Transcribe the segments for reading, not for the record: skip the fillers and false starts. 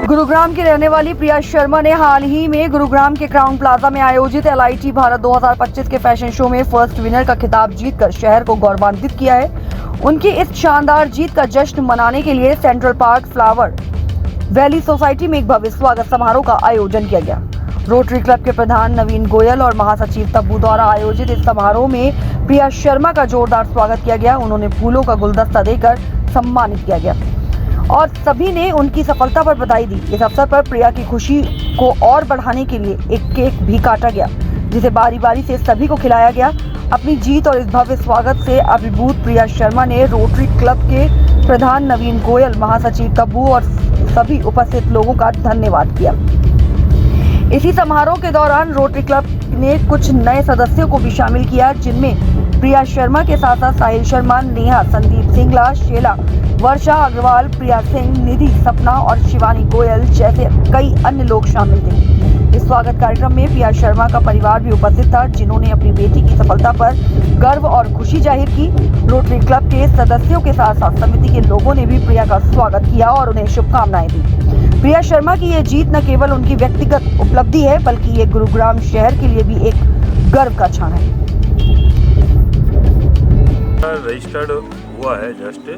गुरुग्राम की रहने वाली प्रिया शर्मा ने हाल ही में गुरुग्राम के क्राउन प्लाजा में आयोजित LIT भारत 2025 के फैशन शो में फर्स्ट विनर का खिताब जीतकर शहर को गौरवान्वित किया है। उनकी इस शानदार जीत का जश्न मनाने के लिए central park flower valley society में एक भव्य स्वागत समारोह का आयोजन किया गया। रोटरी क्लब के प्रधान नवीन गोयल और महासचिव तब्बू द्वारा आयोजित इस समारोह में प्रिया शर्मा का जोरदार स्वागत किया गया। उन्होंने फूलों का गुलदस्ता देकर सम्मानित किया गया और सभी ने उनकी सफलता पर बधाई दी। इस अवसर पर प्रिया की खुशी को और बढ़ाने के लिए एक केक भी काटा गया, जिसे बारी बारी से सभी को खिलाया गया। अपनी जीत और इस भव्य स्वागत से अभिभूत प्रिया शर्मा ने रोटरी क्लब के प्रधान नवीन गोयल, महासचिव तब्बू और सभी उपस्थित लोगों का धन्यवाद किया। इसी समारोह के दौरान रोटरी क्लब ने कुछ नए सदस्यों को भी शामिल किया, जिनमें प्रिया शर्मा के साथ साथ साहिल शर्मा, नेहा, संदीप सिंगला, शेला, वर्षा अग्रवाल, प्रिया सिंह, निधि, सपना और शिवानी गोयल जैसे कई अन्य लोग शामिल थे। इस स्वागत कार्यक्रम में प्रिया शर्मा का परिवार भी उपस्थित था, जिन्होंने अपनी बेटी की सफलता पर गर्व और खुशी जाहिर की। रोटरी क्लब के सदस्यों के साथ साथ समिति के लोगों ने भी प्रिया का स्वागत किया और उन्हें शुभकामनाएं दी। प्रिया शर्मा की ये जीत न केवल उनकी व्यक्तिगत उपलब्धि है, बल्कि ये गुरुग्राम शहर के लिए भी एक गर्व का क्षण है। रजिस्टर्ड हुआ है जस्ट,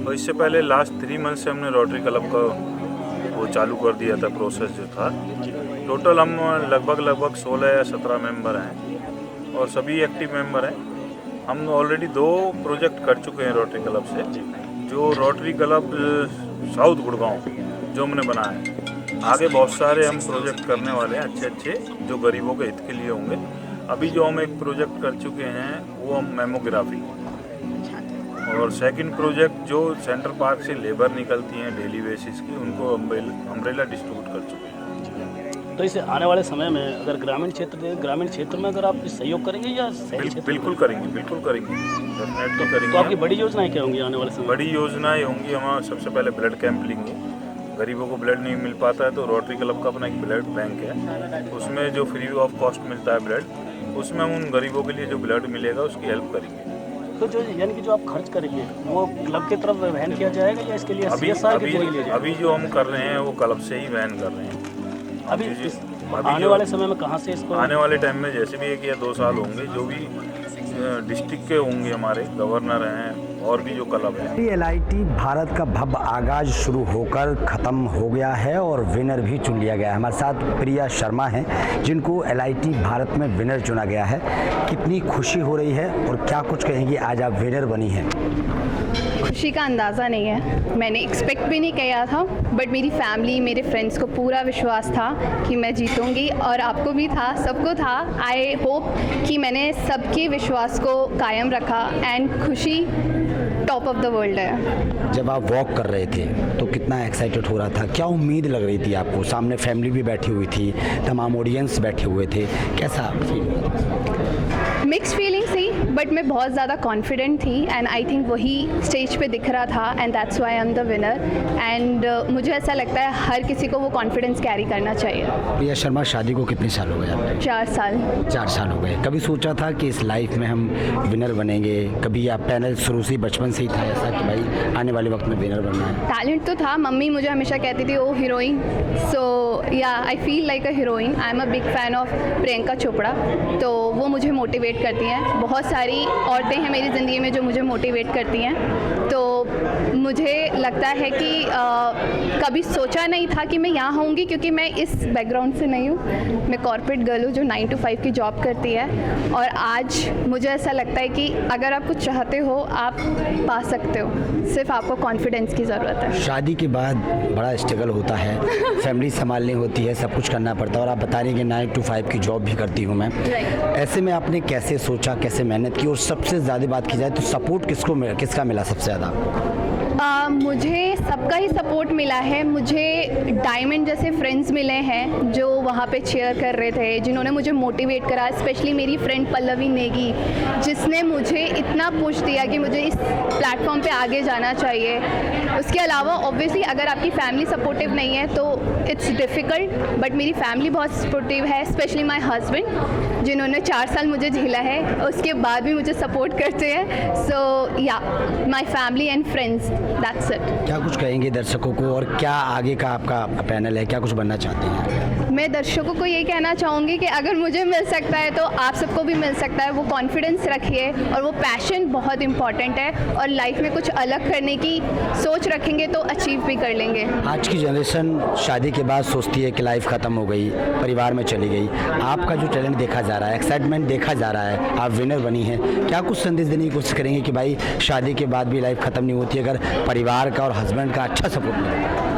और इससे पहले लास्ट 3 मंथ से हमने रोटरी क्लब का वो चालू कर दिया था, प्रोसेस जो था। टोटल हम लगभग 16 या 17 मेंबर हैं और सभी एक्टिव मेंबर हैं। हम ऑलरेडी 2 प्रोजेक्ट कर चुके हैं रोटरी क्लब से, जो रोटरी क्लब साउथ गुड़गांव जो हमने बनाया है। आगे बहुत सारे हम प्रोजेक्ट करने वाले हैं अच्छे जो गरीबों के हित के लिए होंगे। अभी जो हम एक प्रोजेक्ट कर चुके हैं वो हम मेमोग्राफी, और सेकंड प्रोजेक्ट जो सेंट्रल पार्क से लेबर निकलती हैं डेली बेसिस की, उनको अम्ब्रेला डिस्ट्रीब्यूट कर चुके हैं। तो इसे आने वाले समय में अगर ग्रामीण क्षेत्र में अगर आप सहयोग करेंगे या बिल्कुल करेंगे डेफिनेटली करेंगे। तो आपकी बड़ी योजनाएं क्या होंगी आने वाले समय? बड़ी योजनाएं होंगी, हमारा सबसे पहले ब्लड कैंप लेंगे। गरीबों को ब्लड नहीं मिल पाता है तो रोटरी क्लब का अपना एक ब्लड बैंक है, उसमें जो फ्री ऑफ कॉस्ट मिलता है ब्लड, उसमें हम उन गरीबों के लिए जो ब्लड मिलेगा उसकी हेल्प करेंगे। तो जो यानी कि जो आप खर्च करेंगे वो क्लब की तरफ वहन किया जाएगा या इसके लिए CSR की कोई ले जाएगा? अभी जो हम कर रहे हैं वो क्लब से ही वहन कर रहे हैं। अभी आने वाले समय में कहाँ से इसको? आने वाले टाइम में जैसे भी 1 या 2 साल होंगे, जो भी डिस्ट्रिक्ट के होंगे, हमारे गवर्नर हैं और भी जो क्लब है। LIT भारत का भव्य आगाज शुरू होकर ख़त्म हो गया है और विनर भी चुन लिया गया है। हमारे साथ प्रिया शर्मा हैं, जिनको LIT भारत में विनर चुना गया है। कितनी खुशी हो रही है और क्या कुछ कहेंगी आज आप विनर बनी हैं? खुशी का अंदाज़ा नहीं है, मैंने एक्सपेक्ट भी नहीं किया था, बट मेरी फैमिली, मेरे फ्रेंड्स को पूरा विश्वास था कि मैं जीतूंगी और आपको भी था, सबको था। आई होप कि मैंने सबके विश्वास को कायम रखा एंड खुशी टॉप ऑफ द वर्ल्ड है। जब आप वॉक कर रहे थे तो कितना एक्साइटेड हो रहा था, क्या उम्मीद लग रही थी आपको? सामने फैमिली भी बैठी हुई थी, तमाम ऑडियंस बैठे हुए थे, कैसा फील? मिक्स फीलिंग्स थी, बट मैं बहुत ज़्यादा कॉन्फिडेंट थी एंड आई थिंक वही स्टेज पे दिख रहा था and that's why I am the winner. And मुझे ऐसा लगता है हर किसी को वो कॉन्फिडेंस कैरी करना चाहिए। प्रिया शर्मा, शादी को कितने साल हो गए आपके? 4 साल। 4 साल हो गए। कभी सोचा था कि इस लाइफ में हम विनर बनेंगे? कभी आप पैनल शुरू से बचपन से ही था ऐसा कि भाई आने वाले वक्त में विनर बनना है? टैलेंट तो था, मम्मी मुझे हमेशा कहती थी ओ हीरोइन, सो या I feel like a heroine. I am a big fan of Priyanka Chopra, तो वो मुझे मोटिवेट करती हैं। बहुत सारी औरतें हैं मेरी ज़िंदगी में जो मुझे मोटिवेट करती हैं, तो मुझे लगता है कि कभी सोचा नहीं था कि मैं यहाँ होंगी, क्योंकि मैं इस बैकग्राउंड से नहीं हूँ। मैं कॉर्पोरेट गर्ल हूँ जो 9 to 5 की जॉब करती है, और आज मुझे ऐसा लगता है कि अगर आप कुछ चाहते हो आप पा सकते हो, सिर्फ आपको कॉन्फिडेंस की ज़रूरत है। शादी के बाद बड़ा स्ट्रगल होता है, फैमिली संभालनी होती है, सब कुछ करना पड़ता है, और आप बता रही हैं कि 9 to 5 की जॉब भी करती हूँ मैं। ऐसे में आपने कैसे सोचा, कैसे मेहनत की, और सबसे ज़्यादा बात की जाए तो सपोर्ट किसका मिला सबसे ज़्यादा? मुझे सबका ही सपोर्ट मिला है। मुझे डायमंड जैसे फ्रेंड्स मिले हैं जो वहाँ पे चीयर कर रहे थे, जिन्होंने मुझे मोटिवेट करा। स्पेशली मेरी फ्रेंड पल्लवी नेगी, जिसने मुझे इतना पुश दिया कि मुझे इस प्लेटफॉर्म पे आगे जाना चाहिए। उसके अलावा ऑब्वियसली अगर आपकी फैमिली सपोर्टिव नहीं है तो इट्स डिफ़िकल्ट, बट मेरी फैमिली बहुत सपोर्टिव है। स्पेशली माई हस्बैंड, जिन्होंने 4 साल मुझे झेला है, उसके बाद भी मुझे सपोर्ट करते हैं। सो या my family and friends that's it. क्या कुछ कहेंगे दर्शकों को और क्या आगे का आपका पैनल है, क्या कुछ बनना चाहते हैं? मैं दर्शकों को ये कहना चाहूँगी कि अगर मुझे मिल सकता है तो आप सबको भी मिल सकता है। वो कॉन्फिडेंस रखिए और वो पैशन बहुत इंपॉर्टेंट है, और लाइफ में कुछ अलग करने की सोच रखेंगे तो अचीव भी कर लेंगे। आज की जनरेशन शादी के बाद सोचती है कि लाइफ ख़त्म हो गई, परिवार में चली गई। आपका जो टैलेंट देखा जा रहा है, एक्साइटमेंट देखा जा रहा है, आप विनर बनी हैं, क्या कुछ संदेश देने की कोशिश करेंगे कि भाई शादी के बाद भी लाइफ ख़त्म नहीं होती अगर परिवार का और हस्बैंड का अच्छा सपोर्ट मिले?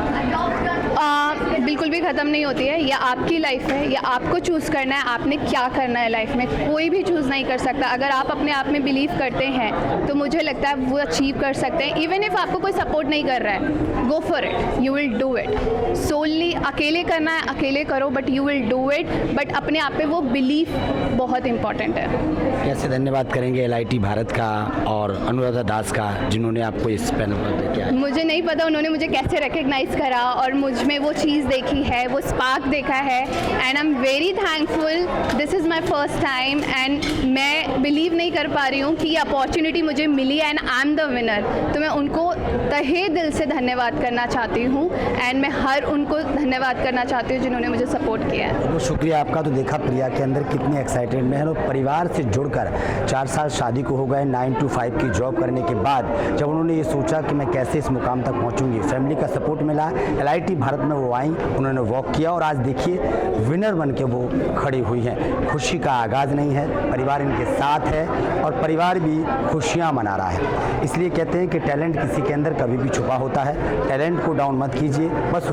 बिल्कुल भी ख़त्म नहीं होती है। यह आपकी लाइफ है, या आपको चूज़ करना है आपने क्या करना है लाइफ में। कोई भी चूज़ नहीं कर सकता। अगर आप अपने आप में बिलीव करते हैं तो मुझे लगता है वो अचीव कर सकते हैं। इवन इफ़ आपको कोई सपोर्ट नहीं कर रहा है, go for it, you will do it. Solely अकेले करना है अकेले करो, but you will do it. But अपने आप पे वो बिलीफ बहुत इंपॉर्टेंट है। कैसे धन्यवाद करेंगे LIT भारत का और अनुराधा दास का जिन्होंने आपको इस पैनल पर लेके आया? मुझे नहीं पता उन्होंने मुझे कैसे रिकग्नाइज़ करा और मुझ में वो चीज़ देखी है, वो स्पार्क देखा है, and I am very thankful. This is my first time and मैं बिलीव नहीं कर पा रही हूँ कि ये अपॉर्चुनिटी मुझे मिली and I am the winner. तो मैं उनको तहे दिल से धन्यवाद करना चाहती हूँ, एंड मैं हर उनको धन्यवाद करना चाहती हूँ जिन्होंने मुझे सपोर्ट किया है। बहुत शुक्रिया आपका। तो देखा प्रिया के अंदर कितनी एक्साइटेड में है और परिवार से जुड़कर 4 साल शादी को हो गए, 9 to 5 की जॉब करने के बाद जब उन्होंने ये सोचा कि मैं कैसे इस मुकाम तक पहुंचूंगी, फैमिली का सपोर्ट मिला, LIT भारत में वो आई, उन्होंने वॉक किया और आज देखिए विनर बन के वो खड़ी हुई हैं। खुशी का आगाज़ नहीं है, परिवार इनके साथ है और परिवार भी खुशियाँ मना रहा है। इसलिए कहते हैं कि टैलेंट किसी के अंदर कभी भी छुपा होता है। टैलेंट को डाउन मत कीजिए, बस